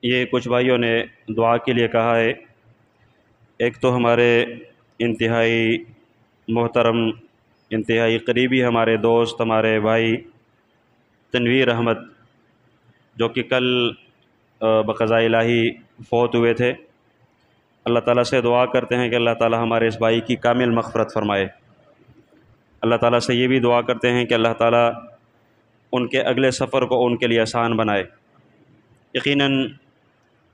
یہ کچھ بھائیوں نے دعا کے لیے کہا ہے۔ ایک تو ہمارے انتہائی محترم، انتہائی قریبی ہمارے دوست، ہمارے بھائی تنویر احمد، جو کہ کل بقضاء الہی فوت ہوئے تھے۔ اللہ تعالیٰ سے دعا کرتے ہیں کہ اللہ تعالیٰ ہمارے اس بھائی کی کامل مغفرت فرمائے۔ اللہ تعالیٰ سے یہ بھی دعا کرتے ہیں کہ اللہ تعالیٰ ان کے اگلے سفر کو ان کے لیے آسان بنائے۔ یقیناً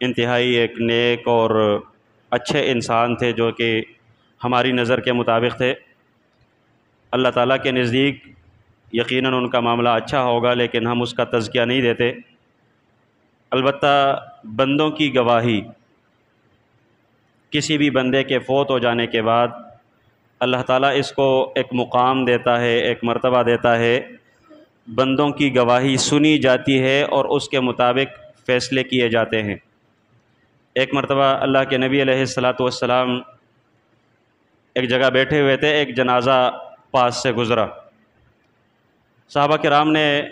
انتہائی ایک نیک اور اچھے انسان تھے، جو کہ ہماری نظر کے مطابق تھے۔ اللہ تعالیٰ کے نزدیک یقیناً ان کا معاملہ اچھا ہوگا، لیکن ہم اس کا تزکیہ نہیں دیتے۔ البتہ بندوں کی گواہی، کسی بھی بندے کے فوت ہو جانے کے بعد اللہ تعالیٰ اس کو ایک مقام دیتا ہے، ایک مرتبہ دیتا ہے۔ بندوں کی گواہی سنی جاتی ہے اور اس کے مطابق فیصلے کیے جاتے ہیں۔ ایک مرتبہ اللہ کے نبی علیہ السلام ایک جگہ بیٹھے ہوئے تھے، ایک جنازہ پاس سے گزرا۔ صحابہ کرام نے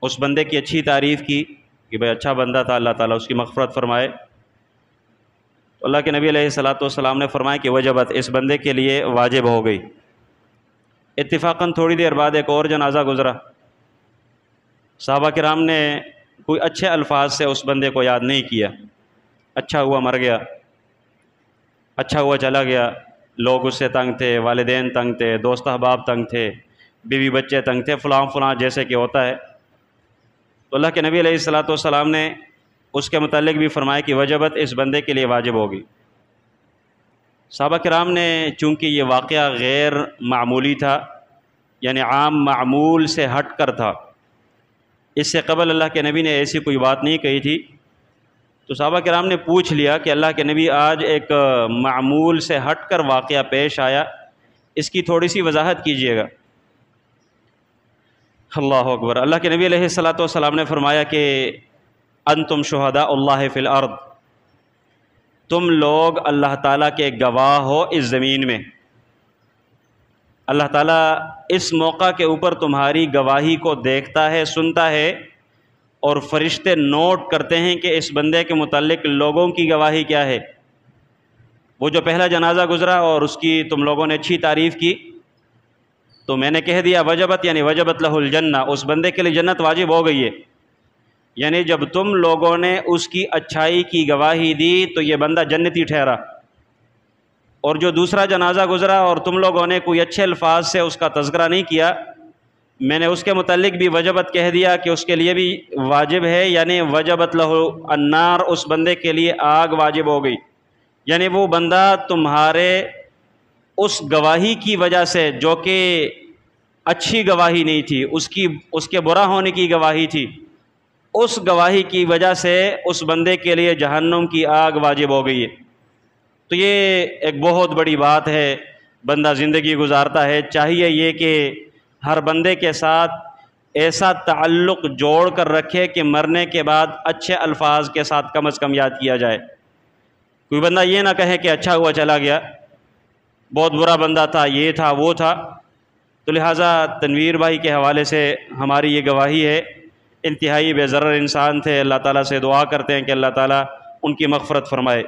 اس بندے کی اچھی تعریف کی کہ بھئی اچھا بندہ تھا، اللہ تعالیٰ اس کی مغفرت فرمائے۔ تو اللہ کے نبی علیہ السلام نے فرمایا کہ وجبت، اس بندے کے لیے واجب ہو گئی۔ اتفاقاً تھوڑی دیر بعد ایک اور جنازہ گزرا۔ صحابہ کرام نے کوئی اچھے الفاظ سے اس بندے کو یاد نہیں کیا، اچھا ہوا مر گیا، اچھا ہوا چلا گیا۔ لوگ اس سے تنگ تھے، والدین تنگ تھے، دوست احباب تنگ تھے، بیوی بچے تنگ تھے، فلاں فلاں جیسے کہ ہوتا ہے۔ تو اللہ کے نبی علیہ السلام نے اس کے متعلق بھی فرمایا کہ وجبت، اس بندے کے لیے واجب ہوگی۔ صحابہ کرام نے، چونکہ یہ واقعہ غیر معمولی تھا، یعنی عام معمول سے ہٹ کر تھا، اس سے قبل اللہ کے نبی نے ایسی کوئی بات نہیں کہی تھی، تو صحابہ کرام نے پوچھ لیا کہ اللہ کے نبی آج ایک معمول سے ہٹ کر واقعہ پیش آیا، اس کی تھوڑی سی وضاحت کیجیے گا۔ اللہ اکبر۔ اللہ کے نبی علیہ السلام نے فرمایا کہ انتم شہداء اللہ فی الارض، تم لوگ اللہ تعالیٰ کے گواہ ہو اس زمین میں۔ اللہ تعالیٰ اس موقع کے اوپر تمہاری گواہی کو دیکھتا ہے، سنتا ہے، اور فرشتے نوٹ کرتے ہیں کہ اس بندے کے متعلق لوگوں کی گواہی کیا ہے۔ وہ جو پہلا جنازہ گزرا اور اس کی تم لوگوں نے اچھی تعریف کی، تو میں نے کہہ دیا وجبت، یعنی وجبت لہ الجنہ، اس بندے کے لیے جنت واجب ہو گئی ہے۔ یعنی جب تم لوگوں نے اس کی اچھائی کی گواہی دی تو یہ بندہ جنتی ٹھہرا۔ اور جو دوسرا جنازہ گزرا اور تم لوگوں نے کوئی اچھے الفاظ سے اس کا تذکرہ نہیں کیا، میں نے اس کے متعلق بھی وجبت کہہ دیا کہ اس کے لیے بھی واجب ہے، یعنی وجبت لہ النار، اس بندے کے لیے آگ واجب ہو گئی۔ یعنی وہ بندہ تمہارے اس گواہی کی وجہ سے، جو کہ اچھی گواہی نہیں تھی، اس کے برا ہونے کی گواہی تھی، اس گواہی کی وجہ سے اس بندے کے لیے جہنم کی آگ واجب ہو گئی ہے۔ تو یہ ایک بہت بڑی بات ہے۔ بندہ زندگی گزارتا ہے، چاہیے یہ کہ ہر بندے کے ساتھ ایسا تعلق جوڑ کر رکھے کہ مرنے کے بعد اچھے الفاظ کے ساتھ کم از کم یاد کیا جائے۔ کوئی بندہ یہ نہ کہے کہ اچھا ہوا چلا گیا، بہت برا بندہ تھا، یہ تھا وہ تھا۔ تو لہٰذا تنویر بھائی کے حوالے سے ہماری یہ گواہی ہے، انتہائی بے ضرر انسان تھے۔ اللہ تعالیٰ سے دعا کرتے ہیں کہ اللہ تعالیٰ ان کی مغفرت فرمائے۔